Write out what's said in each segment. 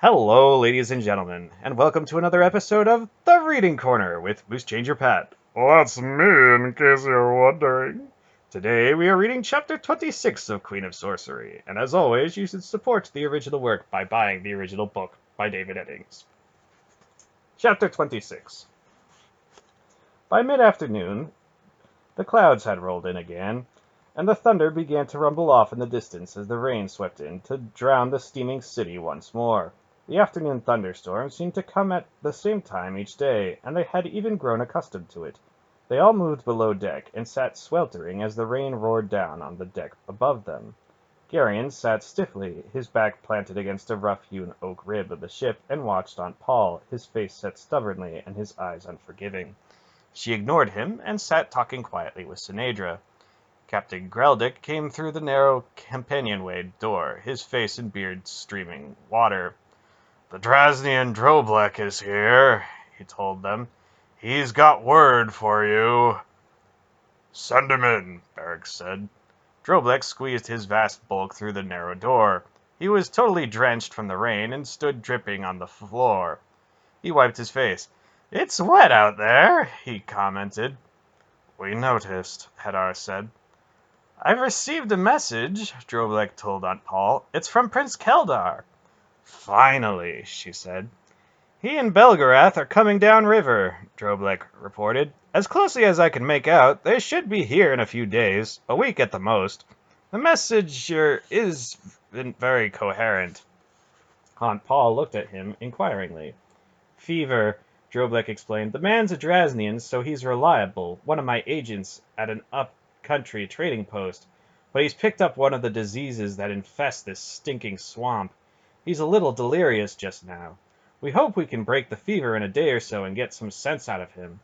Hello, ladies and gentlemen, and welcome to another episode of The Reading Corner with MooseChangerPat. Well, that's me, in case you're wondering. Today we are reading Chapter 26 of Queen of Sorcery, and as always, you should support the original work by buying the original book by David Eddings. Chapter 26. By mid-afternoon, the clouds had rolled in again, and the thunder began to rumble off in the distance as the rain swept in to drown the steaming city once more. The afternoon thunderstorm seemed to come at the same time each day, and they had even grown accustomed to it. They all moved below deck and sat sweltering as the rain roared down on the deck above them. Garion sat stiffly, his back planted against a rough-hewn oak rib of the ship, and watched Aunt Pol, his face set stubbornly and his eyes unforgiving. She ignored him and sat talking quietly with Sinedra. Captain Greldick came through the narrow companionway door, his face and beard streaming water. The Drasnian Droblek is here, he told them. He's got word for you. Send him in, Beric said. Droblek squeezed his vast bulk through the narrow door. He was totally drenched from the rain and stood dripping on the floor. He wiped his face. "It's wet out there," he commented. "We noticed," Hadar said. "I've received a message," Droblek told Aunt Pol. "It's from Prince Keldar." "Finally," she said. "He and Belgarath are coming down river," Droblek reported. "As closely as I can make out, they should be here in a few days, a week at the most. The messenger isn't very coherent." Aunt Pol looked at him inquiringly. "Fever," Droblek explained. "The man's a Drasnian, so he's reliable, one of my agents at an up-country trading post. But he's picked up one of the diseases that infest this stinking swamp. He's a little delirious just now. We hope we can break the fever in a day or so and get some sense out of him.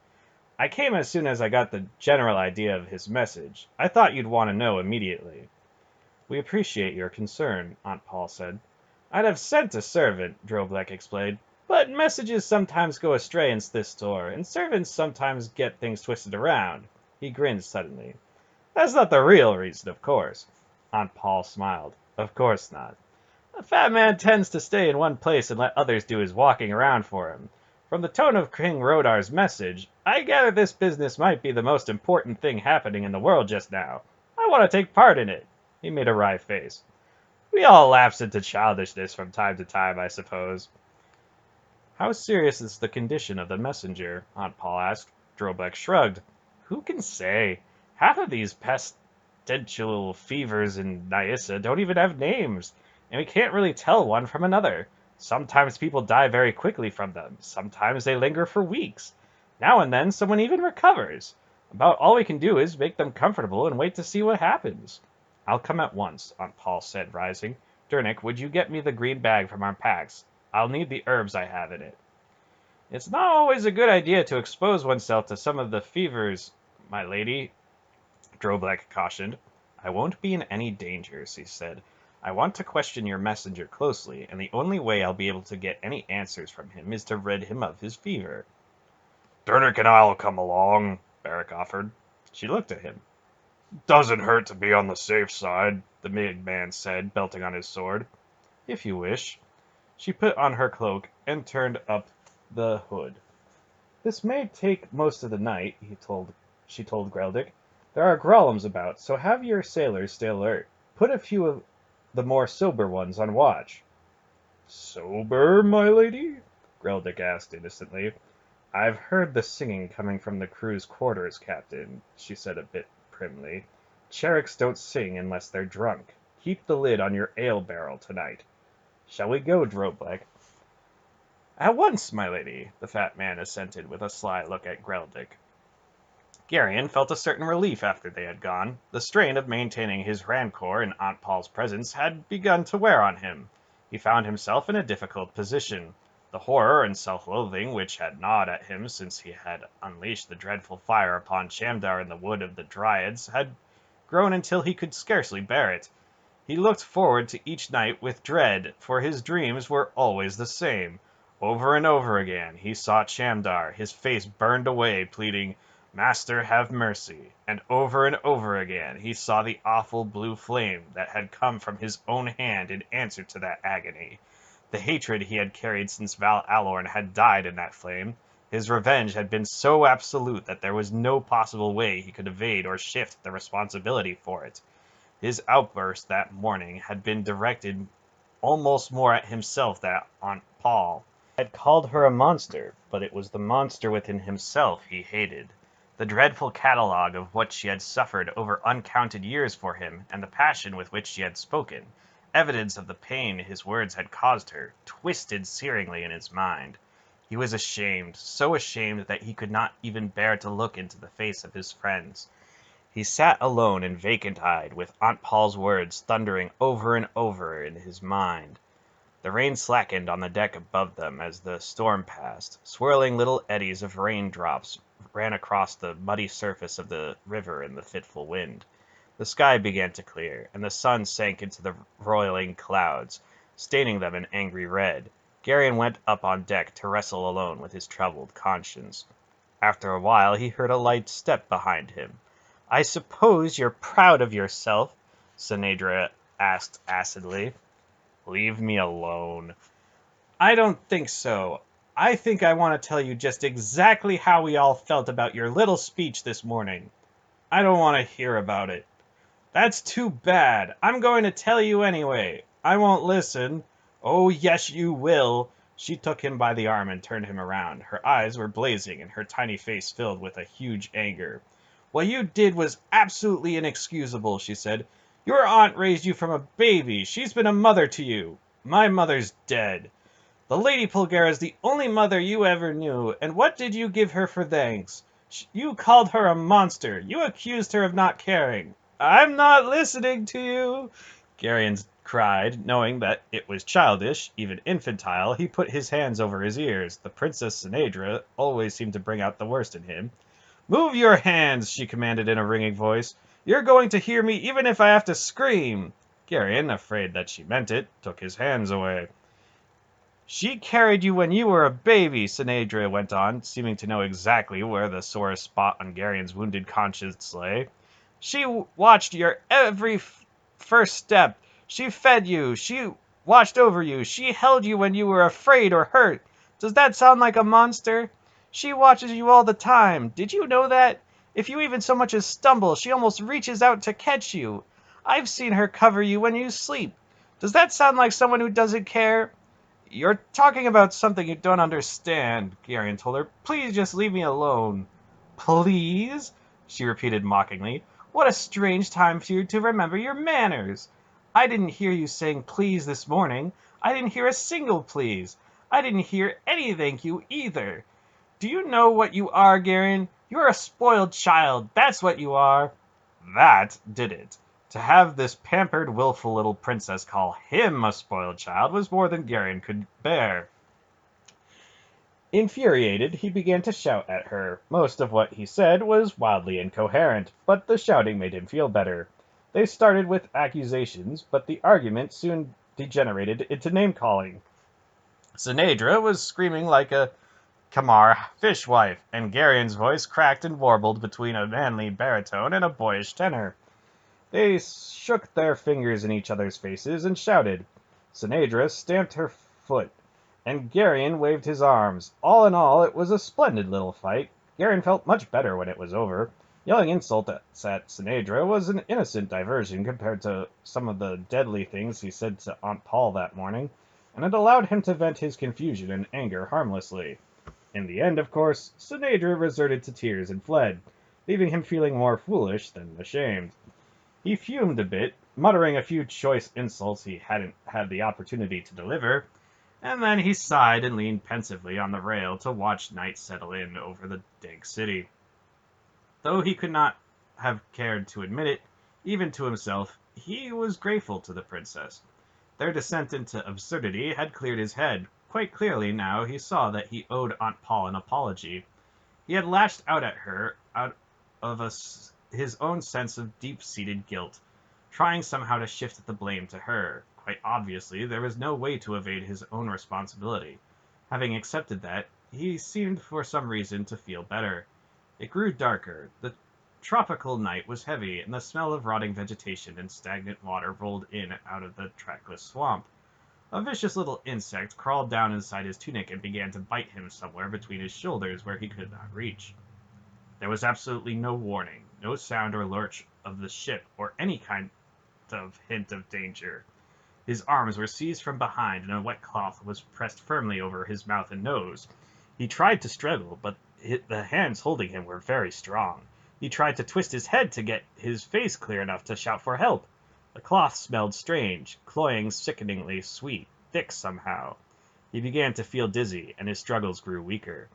I came as soon as I got the general idea of his message. I thought you'd want to know immediately." "We appreciate your concern," Aunt Pol said. "I'd have sent a servant," Droblek explained. "But messages sometimes go astray in this store, and servants sometimes get things twisted around." He grinned suddenly. "That's not the real reason, of course." Aunt Pol smiled. "Of course not. A fat man tends to stay in one place and let others do his walking around for him. From the tone of King Rodar's message, I gather this business might be the most important thing happening in the world just now. I want to take part in it." He made a wry face. "We all lapse into childishness from time to time, I suppose." "How serious is the condition of the messenger?" Aunt Pol asked. Droblek shrugged. "Who can say? Half of these pestilential fevers in Nyissa don't even have names, and we can't really tell one from another. Sometimes people die very quickly from them. Sometimes they linger for weeks. Now and then someone even recovers. About all we can do is make them comfortable and wait to see what happens." "I'll come at once," Aunt Pol said, rising. "Dernick, would you get me the green bag from our packs? I'll need the herbs I have in it." "It's not always a good idea to expose oneself to some of the fevers, my lady," Droblek cautioned. "I won't be in any danger," she said. "I want to question your messenger closely, and the only way I'll be able to get any answers from him is to rid him of his fever." "Dernick and I'll come along," Beric offered. She looked at him. "Doesn't hurt to be on the safe side," the big man said, belting on his sword. "If you wish." She put on her cloak and turned up the hood. "This may take most of the night," she told Greldick. "There are Grollems about, so have your sailors stay alert. Put a few of the more sober ones on watch." "Sober, my lady?" Greldick asked innocently. "I've heard the singing coming from the crew's quarters, Captain," she said a bit primly. "Cherriks don't sing unless they're drunk. Keep the lid on your ale barrel tonight. Shall we go, Droblek?" "At once, my lady," the fat man assented with a sly look at Greldick. Garion felt a certain relief after they had gone. The strain of maintaining his rancor in Aunt Pol's presence had begun to wear on him. He found himself in a difficult position. The horror and self-loathing which had gnawed at him since he had unleashed the dreadful fire upon Shamdar in the Wood of the Dryads had grown until he could scarcely bear it. He looked forward to each night with dread, for his dreams were always the same. Over and over again he saw Shamdar, his face burned away, pleading, "Master, have mercy." And over again he saw the awful blue flame that had come from his own hand in answer to that agony. The hatred he had carried since Val Alorn had died in that flame. His revenge had been so absolute that there was no possible way he could evade or shift the responsibility for it. His outburst that morning had been directed almost more at himself than at Aunt Pol. He had called her a monster, but it was the monster within himself he hated. The dreadful catalogue of what she had suffered over uncounted years for him, and the passion with which she had spoken, evidence of the pain his words had caused her, twisted searingly in his mind. He was ashamed, so ashamed that he could not even bear to look into the face of his friends. He sat alone and vacant-eyed, with Aunt Pol's words thundering over and over in his mind. The rain slackened on the deck above them as the storm passed. Swirling little eddies of raindrops ran across the muddy surface of the river in the fitful wind. The sky began to clear, and the sun sank into the roiling clouds, staining them an angry red. Garion went up on deck to wrestle alone with his troubled conscience. After a while he heard a light step behind him. "I suppose you're proud of yourself?" Sinedra asked acidly. "Leave me alone." "I don't think so. I think I want to tell you just exactly how we all felt about your little speech this morning." "I don't want to hear about it." "That's too bad. I'm going to tell you anyway." "I won't listen." "Oh, yes, you will." She took him by the arm and turned him around. Her eyes were blazing and her tiny face filled with a huge anger. "What you did was absolutely inexcusable," she said. "Your aunt raised you from a baby. She's been a mother to you. My mother's dead. The Lady Pulgara's the only mother you ever knew, and what did you give her for thanks? You called her a monster. You accused her of not caring." "I'm not listening to you," Garion cried, knowing that it was childish, even infantile. He put his hands over his ears. The Princess Sinedra always seemed to bring out the worst in him. "Move your hands," she commanded in a ringing voice. "You're going to hear me even if I have to scream." Garion, afraid that she meant it, took his hands away. "She carried you when you were a baby," Sinedra went on, seeming to know exactly where the sorest spot on Garion's wounded conscience lay. "She watched your every first step. She fed you. She watched over you. She held you when you were afraid or hurt. Does that sound like a monster? She watches you all the time. Did you know that? If you even so much as stumble, she almost reaches out to catch you. I've seen her cover you when you sleep. Does that sound like someone who doesn't care?" "You're talking about something you don't understand," Garion told her. "Please just leave me alone." "Please?" she repeated mockingly. "What a strange time for you to remember your manners. I didn't hear you saying please this morning. I didn't hear a single please. I didn't hear any thank you either. Do you know what you are, Garion? You're a spoiled child. That's what you are." That did it. To have this pampered, willful little princess call him a spoiled child was more than Garion could bear. Infuriated, he began to shout at her. Most of what he said was wildly incoherent, but the shouting made him feel better. They started with accusations, but the argument soon degenerated into name-calling. Sinedra was screaming like a Kamar fishwife, and Garion's voice cracked and warbled between a manly baritone and a boyish tenor. They shook their fingers in each other's faces and shouted. Sinedra stamped her foot, and Garion waved his arms. All in all, it was a splendid little fight. Garion felt much better when it was over. Yelling insults at Sinedra was an innocent diversion compared to some of the deadly things he said to Aunt Pol that morning, and it allowed him to vent his confusion and anger harmlessly. In the end, of course, Sinedra resorted to tears and fled, leaving him feeling more foolish than ashamed. He fumed a bit, muttering a few choice insults he hadn't had the opportunity to deliver, and then he sighed and leaned pensively on the rail to watch night settle in over the dank city. Though he could not have cared to admit it, even to himself, he was grateful to the princess. Their descent into absurdity had cleared his head. Quite clearly now he saw that he owed Aunt Pol an apology. He had lashed out at her out of his own sense of deep-seated guilt, trying somehow to shift the blame to her. Quite obviously, there was no way to evade his own responsibility. Having accepted that, he seemed for some reason to feel better. It grew darker. The tropical night was heavy, and the smell of rotting vegetation and stagnant water rolled in out of the trackless swamp. A vicious little insect crawled down inside his tunic and began to bite him somewhere between his shoulders where he could not reach. There was absolutely no warning, no sound or lurch of the ship or any kind of hint of danger. His arms were seized from behind and a wet cloth was pressed firmly over his mouth and nose. He tried to struggle, but the hands holding him were very strong. He tried to twist his head to get his face clear enough to shout for help. The cloth smelled strange, cloying, sickeningly sweet, thick somehow. He began to feel dizzy, and his struggles grew weaker.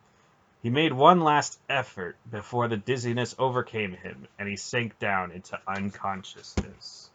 He made one last effort before the dizziness overcame him, and he sank down into unconsciousness.